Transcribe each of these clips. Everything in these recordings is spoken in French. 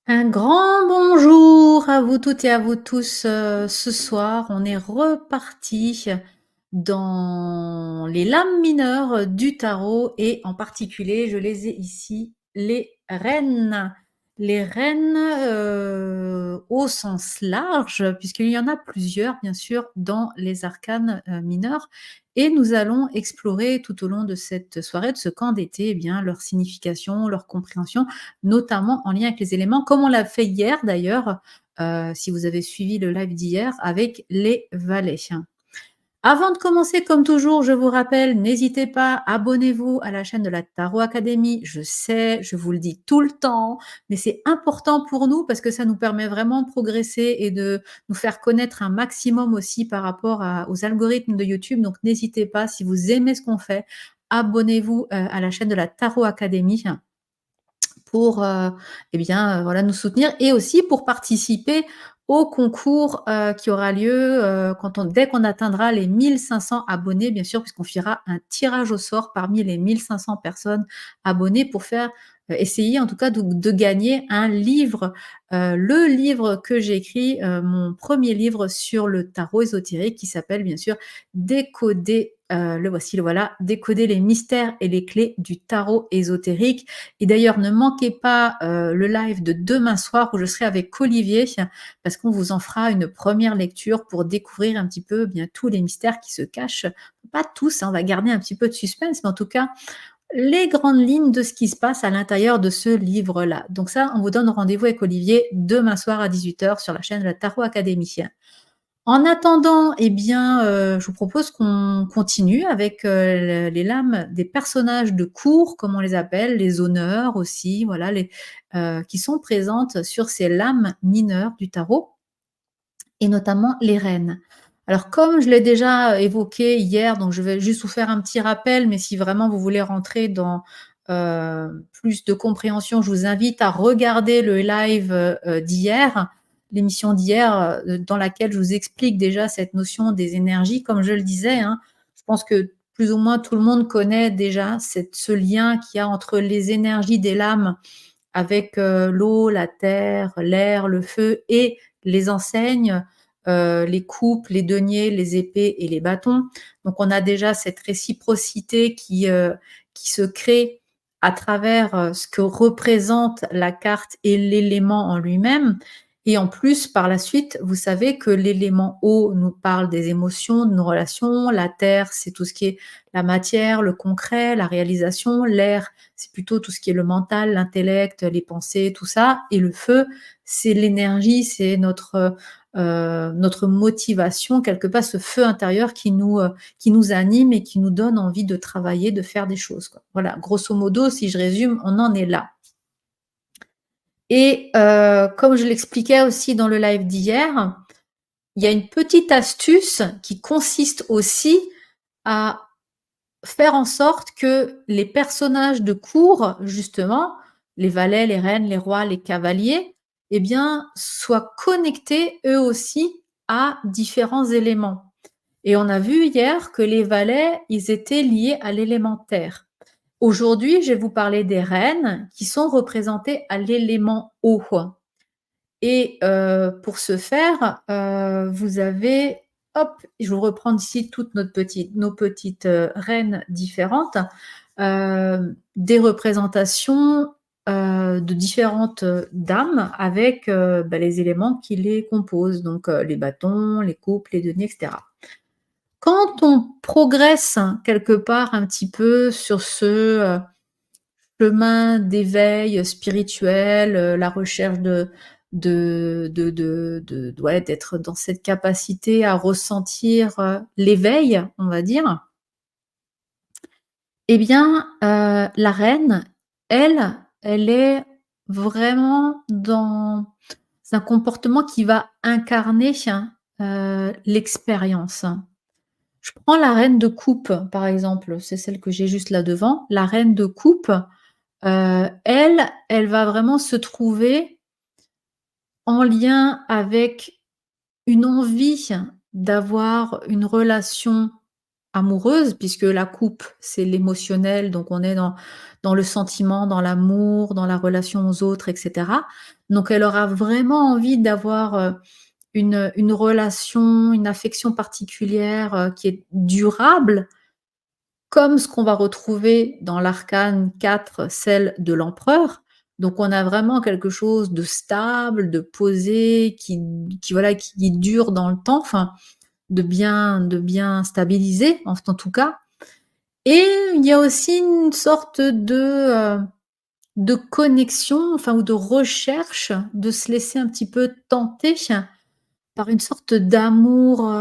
Un grand bonjour à vous toutes et à vous tous. Ce soir, on est reparti dans les lames mineures du tarot et en particulier, je les ai ici, les reines. Les reines au sens large, puisqu'il y en a plusieurs, bien sûr, dans les arcanes mineurs. Et nous allons explorer tout au long de cette soirée, de ce camp d'été, eh bien, leur signification, leur compréhension, notamment en lien avec les éléments, comme on l'a fait hier d'ailleurs, si vous avez suivi le live d'hier avec les valets. Avant de commencer, comme toujours, je vous rappelle, n'hésitez pas, abonnez-vous à la chaîne de la Tarot Academy. Je sais, je vous le dis tout le temps, mais c'est important pour nous parce que ça nous permet vraiment de progresser et de nous faire connaître un maximum aussi par rapport aux algorithmes de YouTube. Donc n'hésitez pas, si vous aimez ce qu'on fait, abonnez-vous à la chaîne de la Tarot Academy pour, eh bien, voilà, nous soutenir et aussi pour participer au concours, qui aura lieu, dès qu'on atteindra les 1 500 abonnés, bien sûr, puisqu'on fera un tirage au sort parmi les 1 500 personnes abonnées pour faire, essayer en tout cas de gagner un livre, le livre que j'ai écrit, mon premier livre sur le tarot ésotérique qui s'appelle bien sûr «Décoder», le voici, le voilà, «Décoder les mystères et les clés du tarot ésotérique». Et d'ailleurs, ne manquez pas le live de demain soir où je serai avec Olivier, parce qu'on vous en fera une première lecture pour découvrir un petit peu bien tous les mystères qui se cachent. Pas tous, hein, on va garder un petit peu de suspense, mais en tout cas, les grandes lignes de ce qui se passe à l'intérieur de ce livre-là. Donc ça, on vous donne rendez-vous avec Olivier demain soir à 18 h sur la chaîne de la Tarot Académie. En attendant, eh bien, je vous propose qu'on continue avec, les lames des personnages de cour, comme on les appelle, les honneurs aussi, voilà, qui sont présentes sur ces lames mineures du tarot et notamment les reines. Alors comme je l'ai déjà évoqué hier, donc je vais juste vous faire un petit rappel, mais si vraiment vous voulez rentrer dans, plus de compréhension, je vous invite à regarder le live, d'hier, l'émission d'hier, dans laquelle je vous explique déjà cette notion des énergies. Comme je le disais, hein, je pense que plus ou moins tout le monde connaît déjà ce lien qu'il y a entre les énergies des lames avec, l'eau, la terre, l'air, le feu et les enseignes, les coupes, les deniers, les épées et les bâtons. Donc on a déjà cette réciprocité qui se crée à travers, ce que représente la carte et l'élément en lui-même et en plus, par la suite, vous savez que l'élément eau nous parle des émotions, de nos relations, la terre, c'est tout ce qui est la matière, le concret, la réalisation, l'air, c'est plutôt tout ce qui est le mental, l'intellect, les pensées, tout ça. Et le feu, c'est l'énergie, c'est notre motivation, quelque part, ce feu intérieur qui nous anime et qui nous donne envie de travailler, de faire des choses, quoi. Voilà, grosso modo, si je résume, on en est là. Et comme je l'expliquais aussi dans le live d'hier, il y a une petite astuce qui consiste aussi à faire en sorte que les personnages de cour, justement, les valets, les reines, les rois, les cavaliers, eh bien, soient connectés eux aussi à différents éléments. Et on a vu hier que les valets, ils étaient liés à l'élément terre. Aujourd'hui, je vais vous parler des reines qui sont représentées à l'élément eau. Et pour ce faire, vous avez hop, je vous reprends ici toutes nos petites, reines différentes, des représentations, de différentes, dames avec, les éléments qui les composent, donc les bâtons, les coupes, les deniers et cetera. Quand on progresse quelque part un petit peu sur ce, chemin d'éveil spirituel, la recherche ouais, d'être dans cette capacité à ressentir, l'éveil, on va dire. Eh bien, la reine, elle est vraiment dans un comportement qui va incarner, l'expérience. Je prends la reine de coupe, par exemple, c'est celle que j'ai juste là devant. La reine de coupe, elle va vraiment se trouver en lien avec une envie d'avoir une relation amoureuse puisque la coupe, c'est l'émotionnel, donc on est dans le sentiment, dans l'amour, dans la relation aux autres et cetera. Donc elle aura vraiment envie d'avoir, une relation, une affection particulière, qui est durable, comme ce qu'on va retrouver dans l'arcane 4, celle de l'empereur. Donc on a vraiment quelque chose de stable, de posé, qui voilà, qui dure dans le temps, enfin de bien stabilisé, en tout cas. Et il y a aussi une sorte de connexion, enfin ou de recherche, de se laisser un petit peu tenter par une sorte d'amour,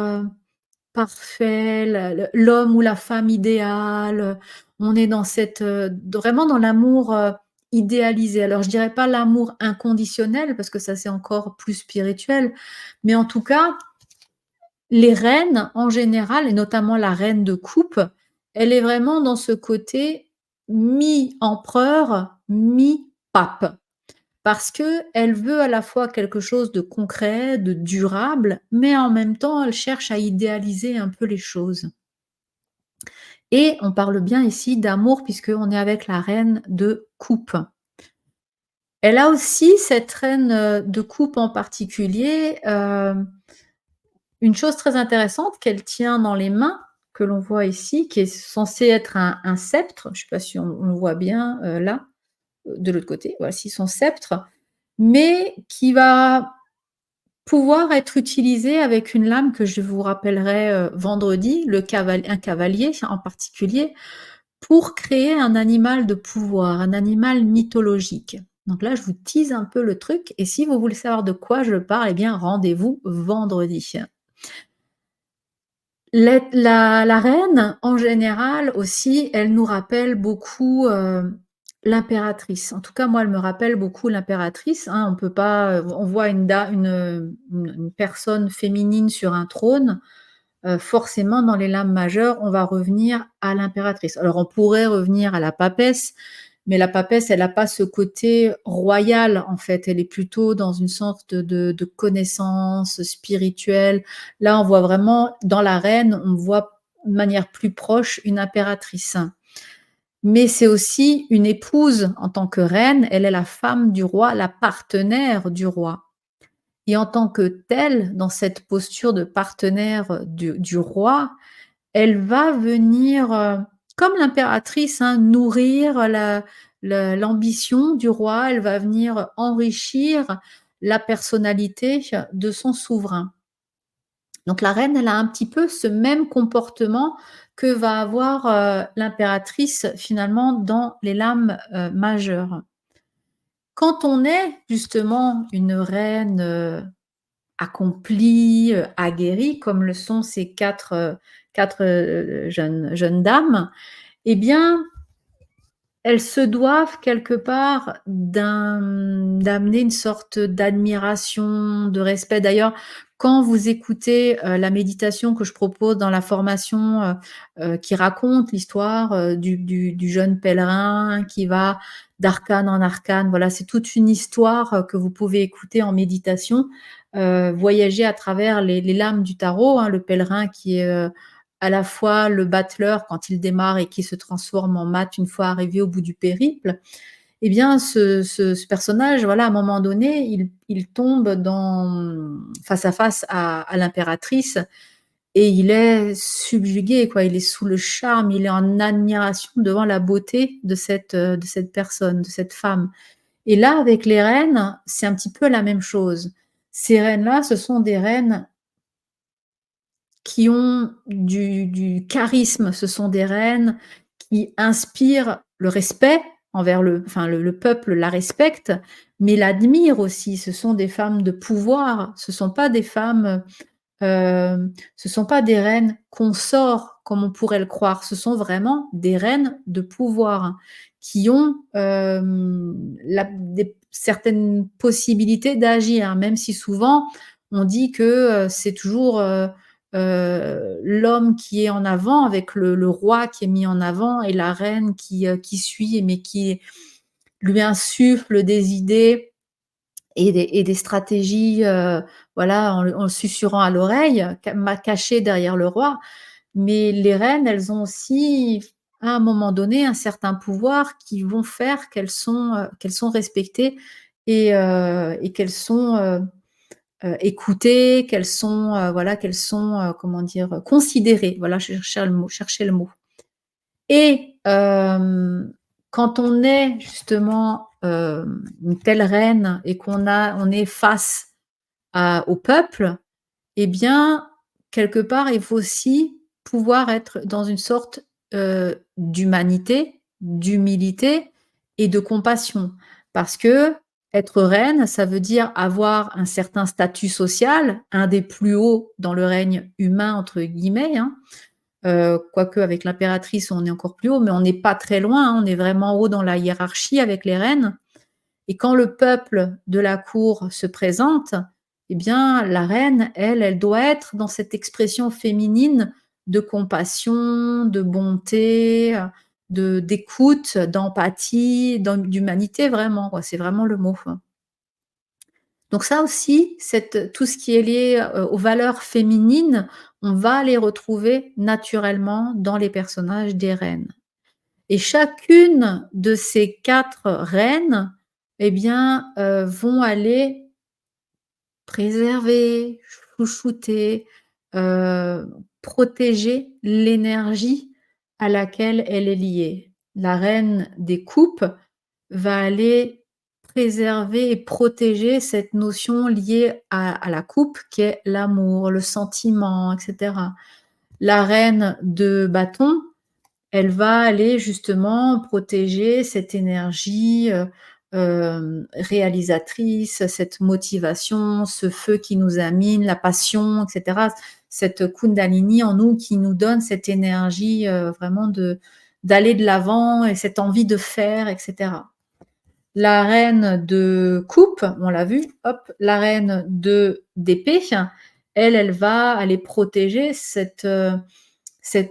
parfait, l'homme ou la femme idéale, on est dans cette, vraiment dans l'amour, idéalisé. Alors je dirais pas l'amour inconditionnel parce que ça c'est encore plus spirituel, mais en tout cas, les reines en général et notamment la reine de coupe, elle est vraiment dans ce côté mi-empereur, mi-pape. Parce qu'elle veut à la fois quelque chose de concret, de durable, mais en même temps, elle cherche à idéaliser un peu les choses. Et on parle bien ici d'amour puisqu'on est avec la reine de coupe. Elle a aussi cette reine, de coupe en particulier, une chose très intéressante qu'elle tient dans les mains, que l'on voit ici, qui est censé être un sceptre. Je ne sais pas si on le voit bien, là, de l'autre côté. Voici son sceptre, mais qui va pouvoir être utilisé avec une lame que je vous rappellerai, vendredi, un cavalier en particulier, pour créer un animal de pouvoir, un animal mythologique. Donc là, je vous tease un peu le truc et si vous voulez savoir de quoi je parle, eh bien rendez-vous vendredi. La reine, en général aussi, elle nous rappelle beaucoup, l'impératrice. En tout cas, moi, elle me rappelle beaucoup l'impératrice, hein. On peut pas, on voit une personne féminine sur un trône, forcément dans les lames majeures, on va revenir à l'impératrice. Alors on pourrait revenir à la papesse, mais la papesse, elle a pas ce côté royal, en fait. Elle est plutôt dans une sorte de connaissance spirituelle. Là, on voit vraiment dans la reine, on voit de manière plus proche une impératrice. Mais c'est aussi une épouse en tant que reine, elle est la femme du roi, la partenaire du roi. Et en tant que telle, dans cette posture de partenaire du roi, elle va venir, comme l'impératrice, hein, nourrir l'ambition du roi, elle va venir enrichir la personnalité de son souverain. Donc la reine, elle a un petit peu ce même comportement que va avoir, l'impératrice finalement dans les lames, majeures. Quand on est justement une reine, accomplie, aguerrie comme le sont ces 4 jeunes dames, eh bien, elles se doivent quelque part d'amener une sorte d'admiration, de respect. D'ailleurs, quand vous écoutez, la méditation que je propose dans la formation, qui raconte l'histoire, du jeune pèlerin qui va d'arcane en arcane, voilà, c'est toute une histoire, que vous pouvez écouter en méditation, voyager à travers les lames du tarot, hein, le pèlerin qui est, à la fois le battleur quand il démarre et qui se transforme en mat une fois arrivé au bout du périple, eh bien ce personnage, voilà, à un moment donné, il tombe face à face à l'impératrice et il est subjugué, quoi. Il est sous le charme, il est en admiration devant la beauté de cette personne, de cette femme. Et là, avec les reines, c'est un petit peu la même chose. Ces reines-là, ce sont des reines qui ont du charisme. Ce sont des reines qui inspirent le respect envers le peuple la respecte, mais l'admire aussi. Ce sont des femmes de pouvoir. Ce sont pas des femmes, ce sont pas des reines consorts comme on pourrait le croire. Ce sont vraiment des reines de pouvoir qui ont, certaines possibilités d'agir, même si souvent on dit que, c'est toujours, l'homme qui est en avant avec le roi qui est mis en avant et la reine qui suit, mais qui lui insuffle des idées et des stratégies, voilà, en le susurrant à l'oreille, cachées derrière le roi. mais les reines, elles ont aussi, à un moment donné, un certain pouvoir qui vont faire qu'elles sont respectées et qu'elles sont, écoutées, qu'elles sont, voilà, qu'elles sont, comment dire? Considérées. Voilà, je cherchais le mot. Et quand on est justement, une telle reine et on est face au peuple, eh bien, quelque part, il faut aussi pouvoir être dans une sorte, d'humanité, d'humilité et de compassion. Parce que être reine, ça veut dire avoir un certain statut social, un des plus hauts dans le «règne humain» entre guillemets, hein. Quoique avec l'impératrice, on est encore plus haut, mais on n'est pas très loin, hein, on est vraiment haut dans la hiérarchie avec les reines. Et quand le peuple de la cour se présente, eh bien, la reine, elle doit être dans cette expression féminine de compassion, de bonté, d'écoute, d'empathie, d'humanité vraiment, quoi. C'est vraiment le mot, hein. Donc ça aussi, tout ce qui est lié, aux valeurs féminines, on va les retrouver naturellement dans les personnages des reines. Et chacune de ces 4 reines, eh bien, vont aller préserver, chouchouter, heu, protéger l'énergie à laquelle elle est liée. La reine des coupes va aller préserver et protéger cette notion liée à la coupe qui est l'amour, le sentiment et cetera. La reine de bâton, elle va aller justement protéger cette énergie, réalisatrice, cette motivation, ce feu qui nous anime, la passion et cetera. Cette kundalini en nous qui nous donne cette énergie, vraiment d'aller de l'avant et cette envie de faire et cetera. La reine de coupe, on l'a vu, hop, la reine de d'épée, elle, elle va aller protéger cette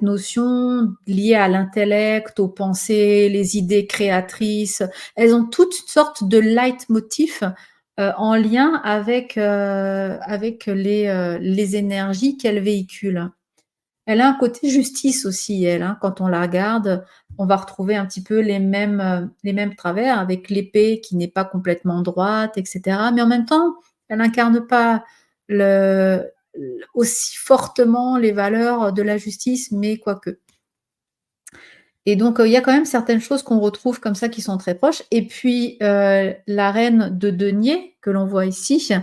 notion liée à l'intellect, aux pensées, les idées créatrices. Elles ont toutes sortes de leitmotifs, en lien avec les énergies qu'elles véhiculent. Elle a un côté justice aussi elle, hein. Quand on la regarde, on va retrouver un petit peu les mêmes travers avec l'épée qui n'est pas complètement droite et cetera. Mais en même temps, elle incarne pas le aussi fortement les valeurs de la justice, mais quoique. Et donc, il y a quand même certaines choses qu'on retrouve comme ça qui sont très proches. Et puis, la reine de denier que l'on voit ici,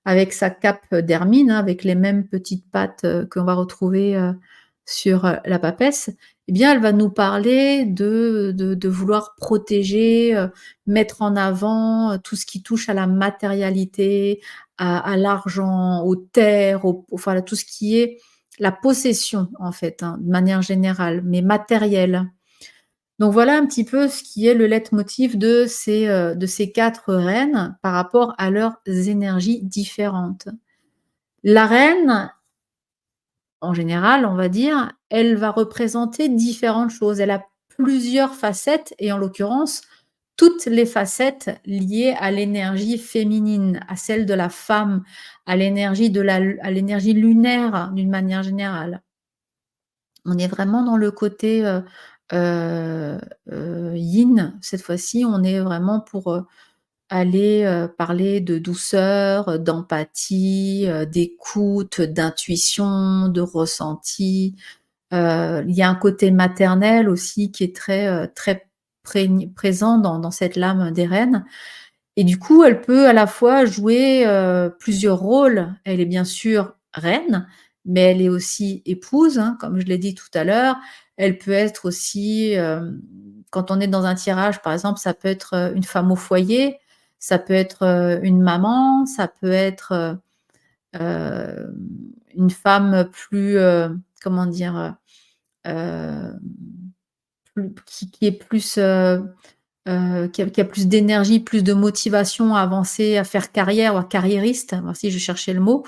avec sa cape d'hermine, hein, avec les mêmes petites pattes, qu'on va retrouver, sur, la papesse, eh bien, elle va nous parler de vouloir protéger, mettre en avant, tout ce qui touche à la matérialité, à l'argent, aux terres, enfin, tout ce qui est la possession, en fait, hein, de manière générale, mais matérielle. Donc voilà un petit peu ce qui est le leitmotiv de ces 4 reines par rapport à leurs énergies différentes. La reine, en général, on va dire, elle va représenter différentes choses. Elle a plusieurs facettes et en l'occurrence, toutes les facettes liées à l'énergie féminine, à celle de la femme, à l'énergie lunaire d'une manière générale. On est vraiment dans le côté, heu yin cette fois-ci. On est vraiment pour, aller, parler de douceur, d'empathie, d'écoute, d'intuition, de ressenti. Il y a un côté maternel aussi qui est très présent dans cette lame des reines et du coup, elle peut à la fois jouer, plusieurs rôles. Elle est bien sûr reine, mais elle est aussi épouse, hein, comme je l'ai dit tout à l'heure. Elle peut être aussi, quand on est dans un tirage, par exemple, ça peut être, une femme au foyer, ça peut être, une maman, ça peut être, une femme plus, comment dire? Heu, qui est plus, qui a plus d'énergie, plus de motivation à avancer, à faire carrière ou à carriériste, voici je cherchais le mot,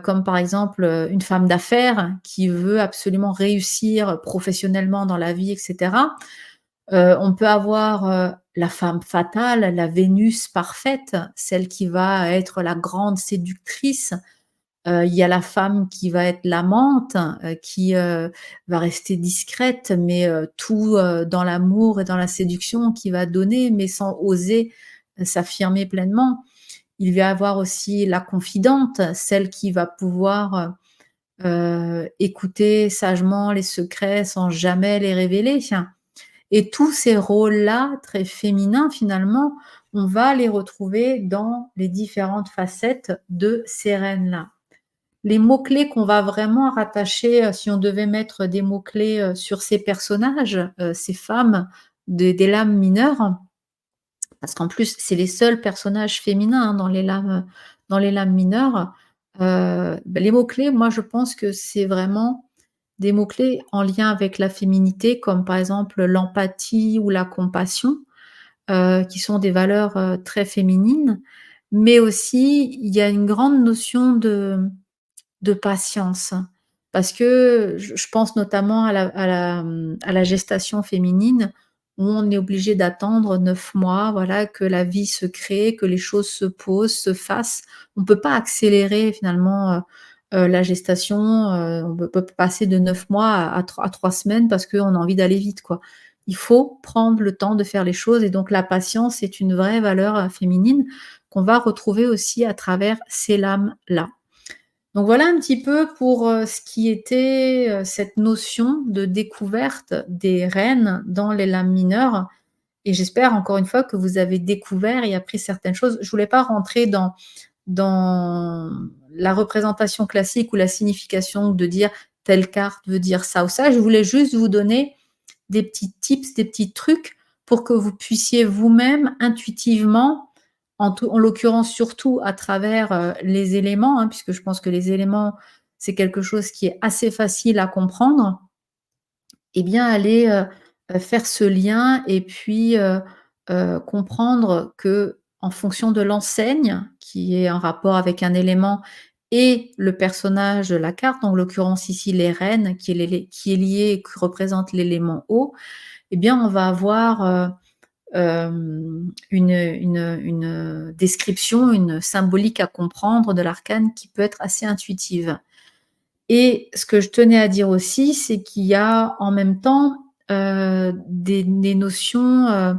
comme par exemple, une femme d'affaires qui veut absolument réussir professionnellement dans la vie et cetera. On peut avoir, la femme fatale, la Vénus parfaite, celle qui va être la grande séductrice, Il y a la femme qui va être l'amante, qui, va rester discrète, mais, tout, dans l'amour et dans la séduction, qui va donner, mais sans oser, s'affirmer pleinement. Il va y avoir aussi la confidente, celle qui va pouvoir, écouter sagement les secrets sans jamais les révéler. Et tous ces rôles-là, très féminins finalement, on va les retrouver dans les différentes facettes de ces reines-là. Les mots-clés qu'on va vraiment rattacher, si on devait mettre des mots-clés, sur ces personnages, ces femmes des lames mineures, parce qu'en plus, c'est les seuls personnages féminins, hein, dans les lames mineures. Les mots-clés, moi, je pense que c'est vraiment des mots-clés en lien avec la féminité, comme par exemple l'empathie ou la compassion, qui sont des valeurs, très féminines. Mais aussi, il y a une grande notion de patience. Parce que je pense notamment à la gestation féminine, où on est obligé d'attendre 9 mois, voilà, que la vie se crée, que les choses se posent, se fassent. On ne peut pas accélérer finalement, la gestation, on peut pas passer de 9 mois à 3 semaines parce qu'on a envie d'aller vite, quoi. Il faut prendre le temps de faire les choses et donc la patience est une vraie valeur, féminine qu'on va retrouver aussi à travers ces lames-là. Donc voilà un petit peu pour, ce qui était, cette notion de découverte des reines dans les lames mineures et j'espère encore une fois que vous avez découvert et appris certaines choses. Je voulais pas rentrer dans la représentation classique ou la signification de dire telle carte veut dire ça ou ça. Je voulais juste vous donner des petits tips, des petits trucs pour que vous puissiez vous-même intuitivement, en l'occurrence surtout à travers, les éléments, hein, puisque je pense que les éléments, c'est quelque chose qui est assez facile à comprendre, et bien aller, faire ce lien et puis, comprendre que en fonction de l'enseigne, qui est en rapport avec un élément et le personnage de la carte, en l'occurrence ici les reines qui est lié et qui représente l'élément eau, eh bien on va avoir, une description, une symbolique à comprendre de l'arcane qui peut être assez intuitive. Et ce que je tenais à dire aussi, c'est qu'il y a en même temps, des notions,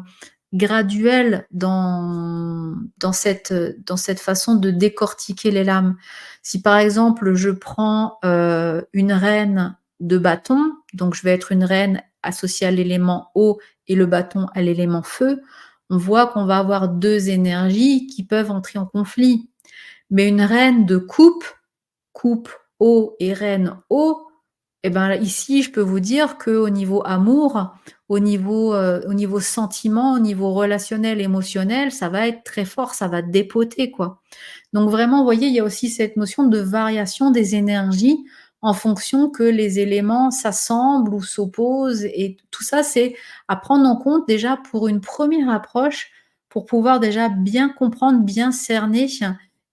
graduelles dans cette façon de décortiquer les lames. Si par exemple, je prends, une reine de bâton, donc je vais être une reine associée à l'élément eau et le bâton à l'élément feu, on voit qu'on va avoir 2 énergies qui peuvent entrer en conflit. Mais une reine de coupe, coupe eau et reine eau, et ben, ici, je peux vous dire qu'au niveau amour, au niveau sentiment, au niveau relationnel, émotionnel, ça va être très fort, ça va dépoter, quoi. Donc vraiment, vous voyez, il y a aussi cette notion de variation des énergies en fonction que les éléments s'assemblent ou s'opposent et tout ça, c'est à prendre en compte déjà pour une première approche, pour pouvoir déjà bien comprendre, bien cerner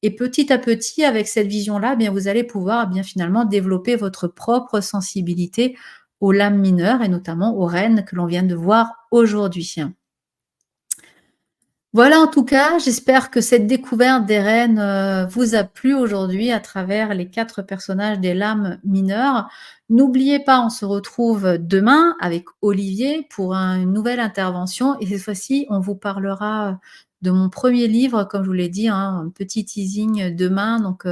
et petit à petit, avec cette vision-là, eh bien, vous allez pouvoir, eh bien, finalement développer votre propre sensibilité aux lames mineures et notamment aux reines que l'on vient de voir aujourd'hui. Voilà, en tout cas, j'espère que cette découverte des reines, vous a plu aujourd'hui à travers les 4 personnages des lames mineures. N'oubliez pas, on se retrouve demain avec Olivier pour une nouvelle intervention et cette fois-ci, on vous parlera, de mon premier livre, comme je vous l'ai dit, hein, un petit teasing demain, donc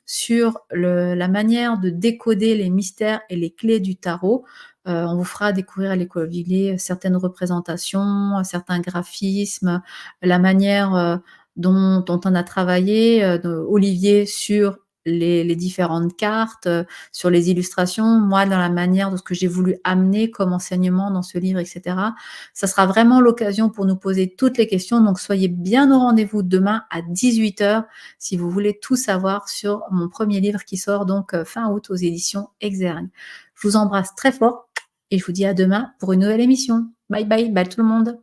sur la manière de décoder les mystères et les clés du tarot. On vous fera découvrir à l'école Villiers certaines représentations, certains graphismes, la manière, dont on a travaillé, de Olivier sur les différentes cartes, sur les illustrations, moi dans la manière de ce que j'ai voulu amener comme enseignement dans ce livre et cetera. Ça sera vraiment l'occasion pour nous poser toutes les questions, donc soyez bien au rendez-vous demain à 18h si vous voulez tout savoir sur mon premier livre qui sort donc, fin août aux éditions Exergue. Je vous embrasse très fort et je vous dis à demain pour une nouvelle émission. Bye bye, bye tout le monde.